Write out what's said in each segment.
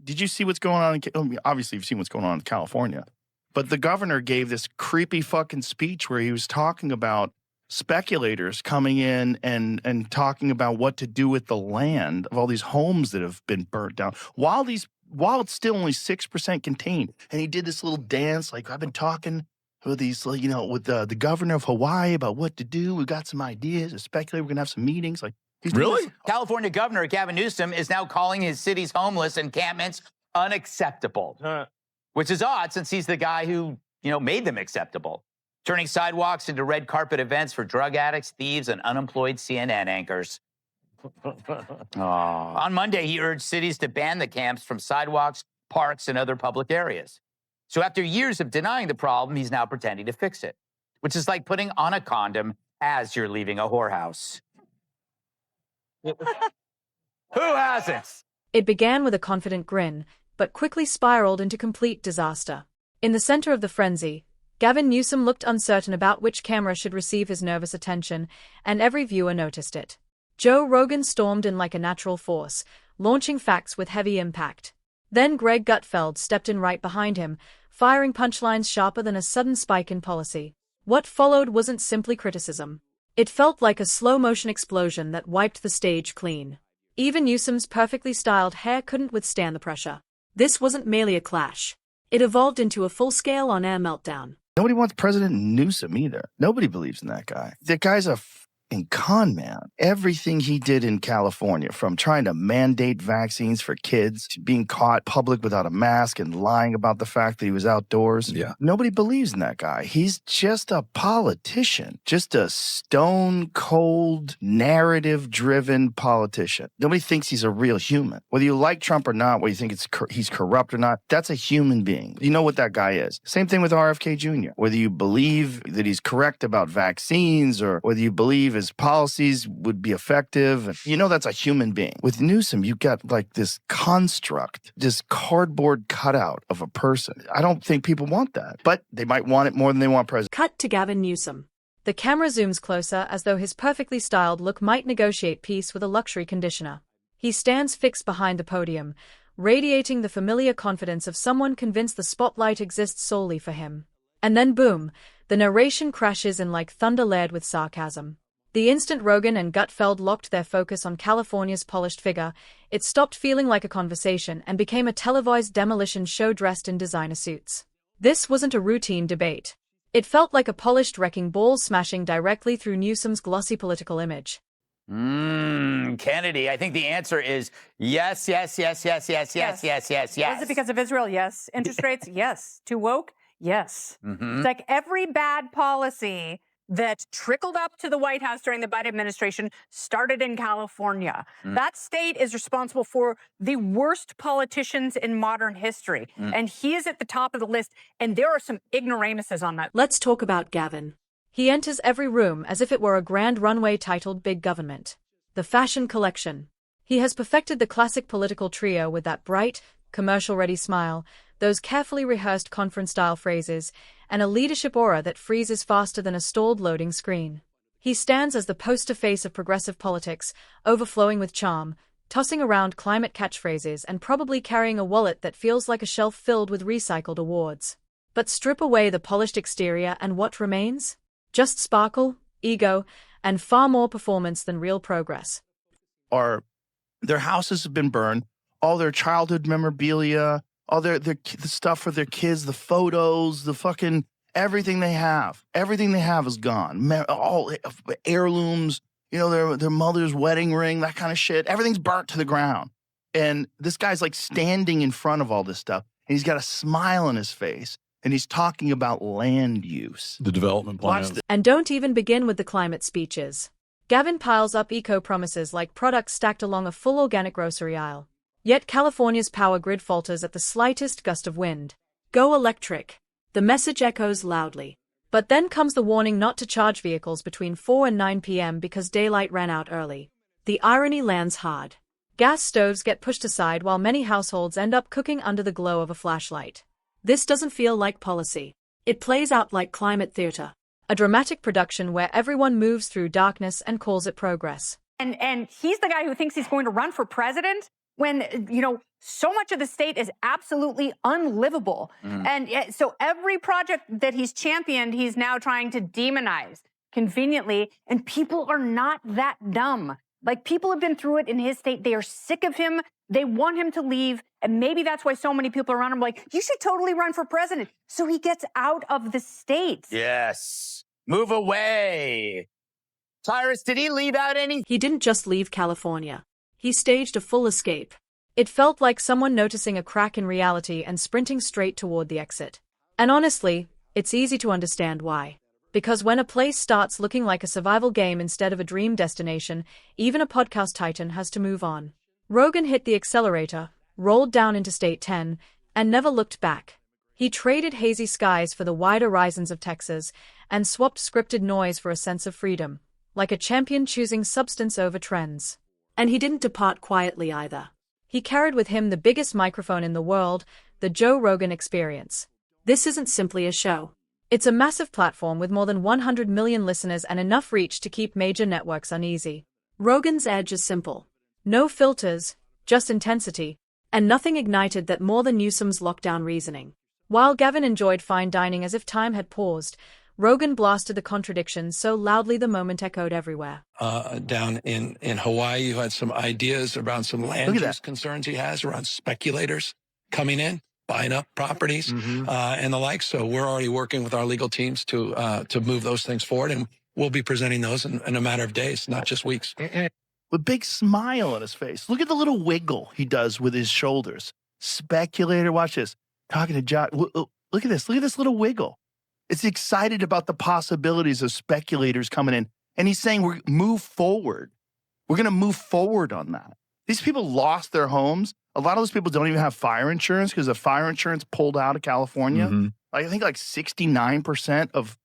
did you see what's going on? Obviously, you've seen what's going on in California. But the governor gave this creepy fucking speech where he was talking about speculators coming in and talking about what to do with the land of all these homes that have been burnt down while it's still only 6% contained. And he did this little dance like, I've been talking with these, with the governor of Hawaii about what to do. We've got some ideas. A speculator, we're gonna have some meetings. Like, he's really? California Governor Gavin Newsom is now calling his city's homeless encampments unacceptable, which is odd since he's the guy who, made them acceptable, turning sidewalks into red carpet events for drug addicts, thieves, and unemployed CNN anchors. On Monday, he urged cities to ban the camps from sidewalks, parks, and other public areas. So after years of denying the problem, he's now pretending to fix it, which is like putting on a condom as you're leaving a whorehouse. Who hasn't? It began with a confident grin, but quickly spiraled into complete disaster. In the center of the frenzy, Gavin Newsom looked uncertain about which camera should receive his nervous attention, and every viewer noticed it. Joe Rogan stormed in like a natural force, launching facts with heavy impact. Then Greg Gutfeld stepped in right behind him, firing punchlines sharper than a sudden spike in policy. What followed wasn't simply criticism. It felt like a slow-motion explosion that wiped the stage clean. Even Newsom's perfectly styled hair couldn't withstand the pressure. This wasn't merely a clash. It evolved into a full-scale on-air meltdown. Nobody wants President Newsom either. Nobody believes in that guy. That guy's a fucking con man. Everything he did in California, from trying to mandate vaccines for kids, to being caught public without a mask and lying about the fact that he was outdoors. Yeah. Nobody believes in that guy. He's just a politician, just a stone-cold, narrative-driven politician. Nobody thinks he's a real human. Whether you like Trump or not, whether you think he's corrupt or not, that's a human being. You know what that guy is. Same thing with RFK Jr. Whether you believe that he's correct about vaccines or whether you believe his policies would be effective, that's a human being. With Newsom, you've got like this construct, this cardboard cutout of a person. I don't think people want that, but they might want it more than they want President. Cut to Gavin Newsom. The camera zooms closer as though his perfectly styled look might negotiate peace with a luxury conditioner. He stands fixed behind the podium, radiating the familiar confidence of someone convinced the spotlight exists solely for him. And then boom, the narration crashes in like thunder layered with sarcasm. The instant Rogan and Gutfeld locked their focus on California's polished figure, it stopped feeling like a conversation and became a televised demolition show dressed in designer suits. This wasn't a routine debate. It felt like a polished wrecking ball smashing directly through Newsom's glossy political image. Kennedy, I think the answer is yes, yes, yes, yes, yes, yes, yes, yes, yes. Was it because of Israel? Yes. Interest rates? Yes. Too woke? Yes. It's like every bad policy that trickled up to the White House during the Biden administration started in California. That state is responsible for the worst politicians in modern history. And he is at the top of the list. And there are some ignoramuses on that. Let's talk about Gavin. He enters every room as if it were a grand runway titled Big Government. The fashion collection. He has perfected the classic political trio with that bright, commercial-ready smile, those carefully rehearsed conference-style phrases, and a leadership aura that freezes faster than a stalled loading screen. He stands as the poster face of progressive politics, overflowing with charm, tossing around climate catchphrases and probably carrying a wallet that feels like a shelf filled with recycled awards. But strip away the polished exterior and what remains? Just sparkle, ego, and far more performance than real progress. Their houses have been burned, all their childhood memorabilia, all the stuff for their kids, the photos, the fucking everything they have is gone. All heirlooms, their mother's wedding ring, that kind of shit. Everything's burnt to the ground. And this guy's like standing in front of all this stuff, and he's got a smile on his face, and he's talking about land use. The development plans. And don't even begin with the climate speeches. Gavin piles up eco-promises like products stacked along a full organic grocery aisle. Yet California's power grid falters at the slightest gust of wind. Go electric. The message echoes loudly. But then comes the warning not to charge vehicles between 4 and 9 p.m. because daylight ran out early. The irony lands hard. Gas stoves get pushed aside while many households end up cooking under the glow of a flashlight. This doesn't feel like policy. It plays out like climate theater. A dramatic production where everyone moves through darkness and calls it progress. And he's the guy who thinks he's going to run for president? when, so much of the state is absolutely unlivable. And so every project that he's championed, he's now trying to demonize conveniently. And people are not that dumb. Like, people have been through it in his state. They are sick of him. They want him to leave. And maybe that's why so many people around him are like, you should totally run for president. So he gets out of the state. Yes. Move away. Tyrus, did he leave out any? He didn't just leave California. He staged a full escape. It felt like someone noticing a crack in reality and sprinting straight toward the exit. And honestly, it's easy to understand why. Because when a place starts looking like a survival game instead of a dream destination, even a podcast titan has to move on. Rogan hit the accelerator, rolled down Interstate 10, and never looked back. He traded hazy skies for the wide horizons of Texas and swapped scripted noise for a sense of freedom, like a champion choosing substance over trends. And he didn't depart quietly either. He carried with him the biggest microphone in the world, the Joe Rogan Experience. This isn't simply a show. It's a massive platform with more than 100 million listeners and enough reach to keep major networks uneasy. Rogan's edge is simple. No filters, just intensity, and nothing ignited that more than Newsom's lockdown reasoning. While Gavin enjoyed fine dining as if time had paused, Rogan blasted the contradictions so loudly the moment echoed everywhere. Down in Hawaii, you had some ideas around some land use concerns he has around speculators coming in, buying up properties, and the like. So we're already working with our legal teams to move those things forward, and we'll be presenting those in a matter of days, not just weeks. With a big smile on his face. Look at the little wiggle he does with his shoulders. Speculator, watch this. Talking to Josh. Look at this. Look at this little wiggle. It's excited about the possibilities of speculators coming in. And he's saying, we're move forward. We're going to move forward on that. These people lost their homes. A lot of those people don't even have fire insurance because the fire insurance pulled out of California. I think like 69% of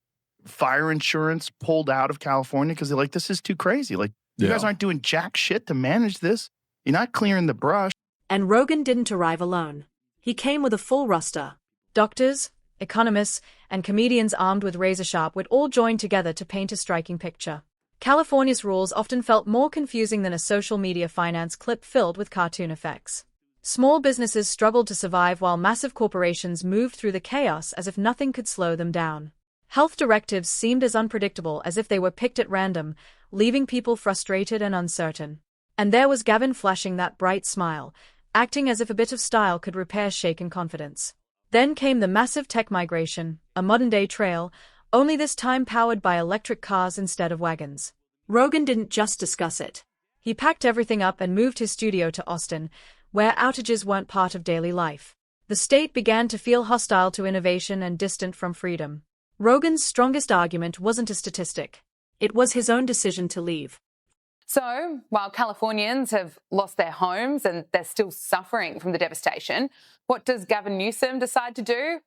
fire insurance pulled out of California because they're like, this is too crazy. Like, you guys aren't doing jack shit to manage this. You're not clearing the brush. And Rogan didn't arrive alone. He came with a full roster. Doctors, economists, and comedians armed with razor sharp would all join together to paint a striking picture. California's rules often felt more confusing than a social media finance clip filled with cartoon effects. Small businesses struggled to survive while massive corporations moved through the chaos as if nothing could slow them down. Health directives seemed as unpredictable as if they were picked at random, leaving people frustrated and uncertain. And there was Gavin flashing that bright smile, acting as if a bit of style could repair shaken confidence. Then came the massive tech migration, a modern-day trail, only this time powered by electric cars instead of wagons. Rogan didn't just discuss it. He packed everything up and moved his studio to Austin, where outages weren't part of daily life. The state began to feel hostile to innovation and distant from freedom. Rogan's strongest argument wasn't a statistic. It was his own decision to leave. So, while Californians have lost their homes and they're still suffering from the devastation, what does Gavin Newsom decide to do?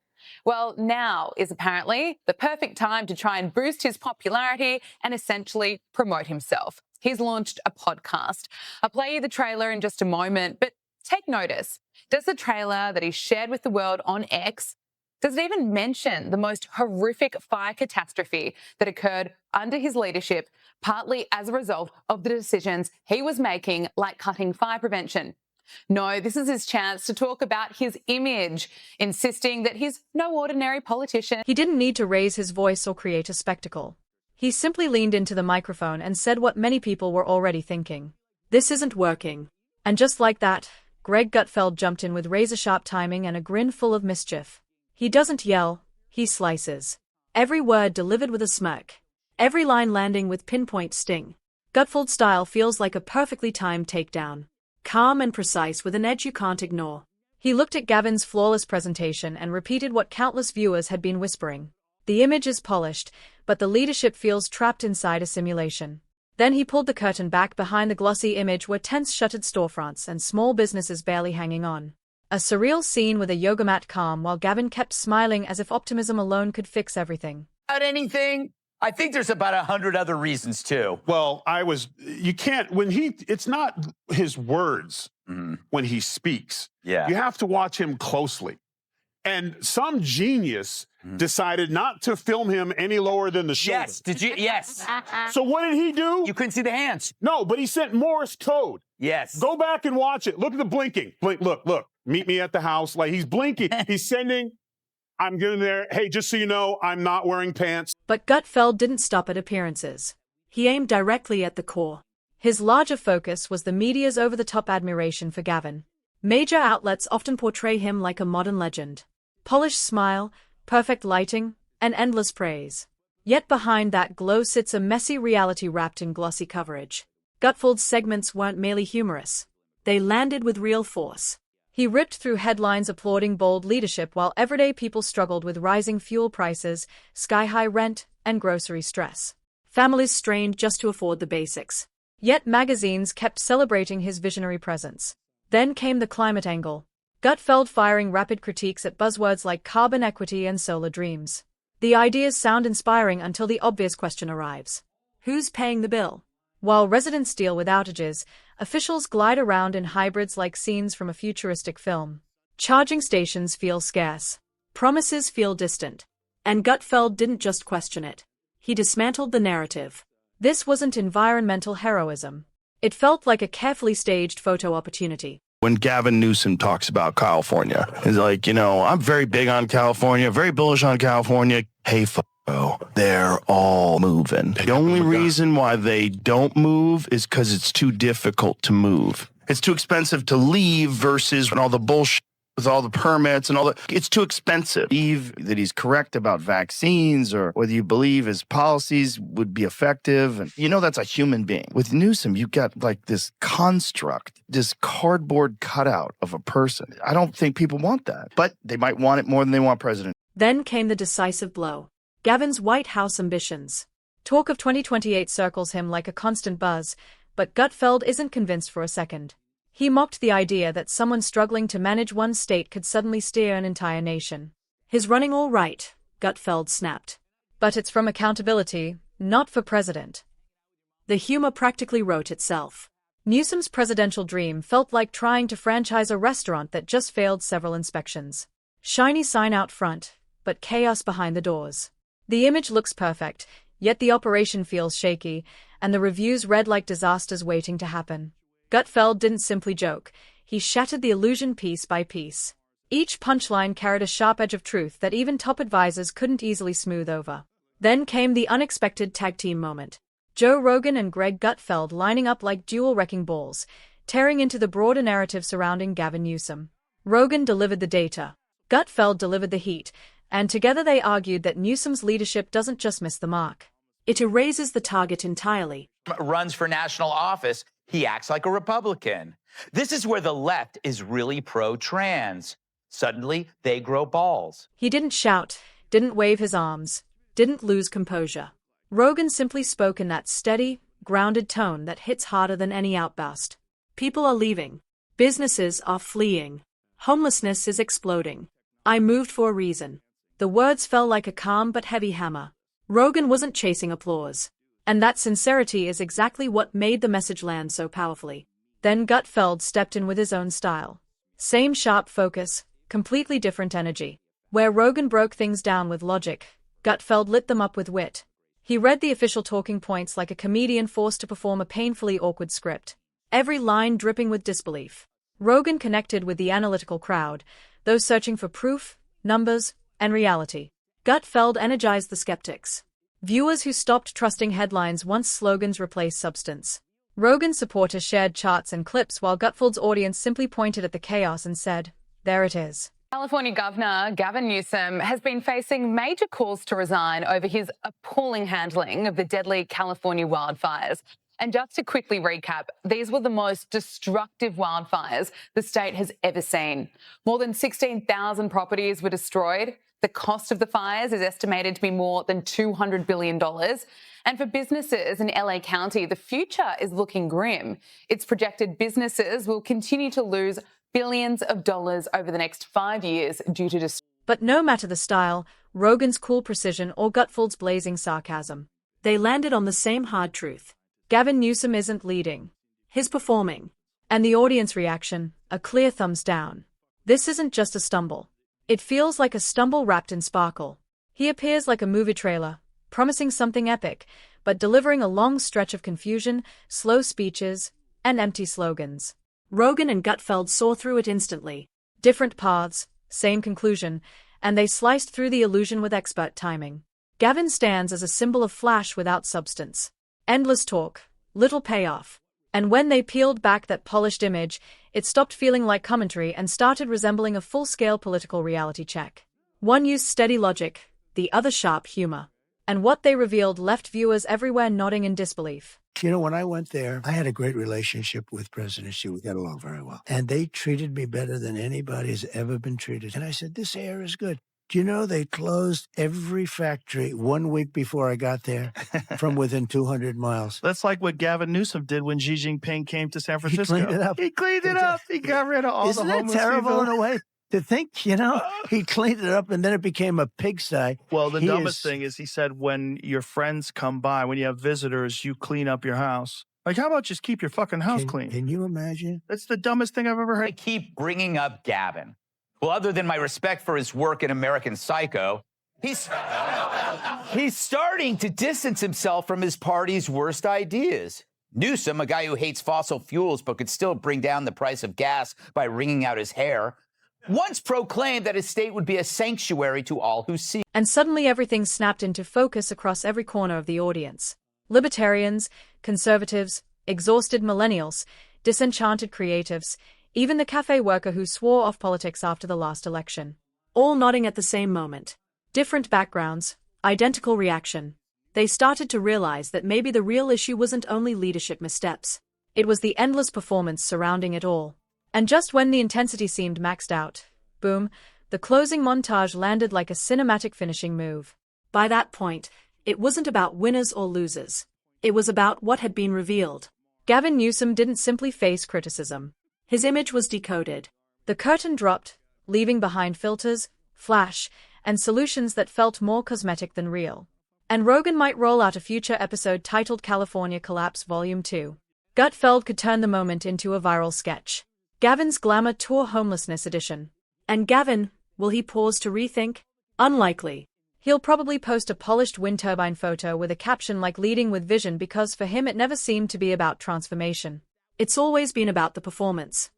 Well, now is apparently the perfect time to try and boost his popularity and essentially promote himself. He's launched a podcast. I'll play you the trailer in just a moment, but take notice. Does the trailer that he shared with the world on X, does it even mention the most horrific fire catastrophe that occurred under his leadership, partly as a result of the decisions he was making, like cutting fire prevention? No, this is his chance to talk about his image, insisting that he's no ordinary politician. He didn't need to raise his voice or create a spectacle. He simply leaned into the microphone and said what many people were already thinking. This isn't working. And just like that, Greg Gutfeld jumped in with razor-sharp timing and a grin full of mischief. He doesn't yell, he slices. Every word delivered with a smirk. Every line landing with pinpoint sting. Gutfeld style feels like a perfectly timed takedown. Calm and precise with an edge you can't ignore. He looked at Gavin's flawless presentation and repeated what countless viewers had been whispering. The image is polished, but the leadership feels trapped inside a simulation. Then he pulled the curtain back behind the glossy image were tense shuttered storefronts and small businesses barely hanging on. A surreal scene with a yoga mat calm while Gavin kept smiling as if optimism alone could fix everything. About anything? I think there's about 100 other reasons too. Well, you can't, it's not his words when he speaks. Yeah. You have to watch him closely. And some genius decided not to film him any lower than the shoulder. Yes, did you? Yes. So what did he do? You couldn't see the hands. No, but he sent Morse code. Yes. Go back and watch it. Look at the blinking. Blink, look. Meet me at the house. Like, he's blinking. He's sending, I'm getting there. Hey, just so you know, I'm not wearing pants. But Gutfeld didn't stop at appearances. He aimed directly at the core. His larger focus was the media's over-the-top admiration for Gavin. Major outlets often portray him like a modern legend. Polished smile, perfect lighting, and endless praise. Yet behind that glow sits a messy reality wrapped in glossy coverage. Gutfeld's segments weren't merely humorous. They landed with real force. He ripped through headlines applauding bold leadership while everyday people struggled with rising fuel prices, sky-high rent, and grocery stress. Families strained just to afford the basics. Yet magazines kept celebrating his visionary presence. Then came the climate angle. Gutfeld firing rapid critiques at buzzwords like carbon equity and solar dreams. The ideas sound inspiring until the obvious question arrives. Who's paying the bill? While residents deal with outages, officials glide around in hybrids like scenes from a futuristic film. Charging stations feel scarce. Promises feel distant. And Gutfeld didn't just question it. He dismantled the narrative. This wasn't environmental heroism. It felt like a carefully staged photo opportunity. When Gavin Newsom talks about California, he's like, I'm very big on California, very bullish on California. Hey, they're all moving. The only reason why they don't move is because it's too difficult to move. It's too expensive to leave versus all the bullshit with all the permits and all that. It's too expensive. Believe that he's correct about vaccines or whether you believe his policies would be effective. And that's a human being. With Newsom, you got like this construct, this cardboard cutout of a person. I don't think people want that, but they might want it more than they want president. Then came the decisive blow. Gavin's White House ambitions. Talk of 2028 circles him like a constant buzz, but Gutfeld isn't convinced for a second. He mocked the idea that someone struggling to manage one state could suddenly steer an entire nation. His running all right, Gutfeld snapped. But it's from accountability, not for president. The humor practically wrote itself. Newsom's presidential dream felt like trying to franchise a restaurant that just failed several inspections. Shiny sign out front, but chaos behind the doors. The image looks perfect, yet the operation feels shaky, and the reviews read like disasters waiting to happen. Gutfeld didn't simply joke. He shattered the illusion piece by piece. Each punchline carried a sharp edge of truth that even top advisors couldn't easily smooth over. Then came the unexpected tag team moment. Joe Rogan and Greg Gutfeld lining up like dual wrecking balls, tearing into the broader narrative surrounding Gavin Newsom. Rogan delivered the data. Gutfeld delivered the heat, and together they argued that Newsom's leadership doesn't just miss the mark. It erases the target entirely. Runs for national office, he acts like a Republican. This is where the left is really pro-trans. Suddenly, they grow balls. He didn't shout, didn't wave his arms, didn't lose composure. Rogan simply spoke in that steady, grounded tone that hits harder than any outburst. People are leaving. Businesses are fleeing. Homelessness is exploding. I moved for a reason. The words fell like a calm but heavy hammer. Rogan wasn't chasing applause. And that sincerity is exactly what made the message land so powerfully. Then Gutfeld stepped in with his own style. Same sharp focus, completely different energy. Where Rogan broke things down with logic, Gutfeld lit them up with wit. He read the official talking points like a comedian forced to perform a painfully awkward script. Every line dripping with disbelief. Rogan connected with the analytical crowd, those searching for proof, numbers, and reality. Gutfeld energized the skeptics. Viewers who stopped trusting headlines once slogans replaced substance. Rogan's supporters shared charts and clips while Gutfeld's audience simply pointed at the chaos and said, "There it is." California Governor Gavin Newsom has been facing major calls to resign over his appalling handling of the deadly California wildfires. And just to quickly recap, these were the most destructive wildfires the state has ever seen. More than 16,000 properties were destroyed. The cost of the fires is estimated to be more than $200 billion. And for businesses in LA County, the future is looking grim. It's projected businesses will continue to lose billions of dollars over the next 5 years due to But no matter the style, Rogan's cool precision or Gutfeld's blazing sarcasm, they landed on the same hard truth. Gavin Newsom isn't leading. He's performing. And the audience reaction, a clear thumbs down. This isn't just a stumble. It feels like a stumble wrapped in sparkle. He appears like a movie trailer, promising something epic, but delivering a long stretch of confusion, slow speeches, and empty slogans. Rogan and Gutfeld saw through it instantly. Different paths, same conclusion, and they sliced through the illusion with expert timing. Gavin stands as a symbol of flash without substance. Endless talk, little payoff. And when they peeled back that polished image, it stopped feeling like commentary and started resembling a full-scale political reality check. One used steady logic, the other sharp humor. And what they revealed left viewers everywhere nodding in disbelief. You know, when I went there, I had a great relationship with President Xi. We got along very well. And they treated me better than anybody has ever been treated. And I said, this air is good. Do you know they closed every factory 1 week before I got there from within 200 miles? That's like what Gavin Newsom did when Xi Jinping came to San Francisco. He cleaned it up. He cleaned it up. He got rid of all the homeless Isn't that terrible people. in a way? To think, you know, he cleaned it up and then it became a pigsty. Well, the dumbest thing is he said when your friends come by, when you have visitors, you clean up your house. Like, how about just keep your fucking house clean? Can you imagine? That's the dumbest thing I've ever heard. I keep bringing up Gavin. Well, other than my respect for his work in American Psycho, he's starting to distance himself from his party's worst ideas. Newsom, a guy who hates fossil fuels but could still bring down the price of gas by wringing out his hair, once proclaimed that his state would be a sanctuary to all who seek. And suddenly everything snapped into focus across every corner of the audience. Libertarians, conservatives, exhausted millennials, disenchanted creatives, even the cafe worker who swore off politics after the last election. All nodding at the same moment. Different backgrounds, identical reaction. They started to realize that maybe the real issue wasn't only leadership missteps. It was the endless performance surrounding it all. And just when the intensity seemed maxed out, boom, the closing montage landed like a cinematic finishing move. By that point, it wasn't about winners or losers. It was about what had been revealed. Gavin Newsom didn't simply face criticism. His image was decoded. The curtain dropped, leaving behind filters, flash, and solutions that felt more cosmetic than real. And Rogan might roll out a future episode titled California Collapse Volume 2. Gutfeld could turn the moment into a viral sketch. Gavin's Glamour Tour Homelessness Edition. And Gavin, will he pause to rethink? Unlikely. He'll probably post a polished wind turbine photo with a caption like leading with vision because for him it never seemed to be about transformation. It's always been about the performance.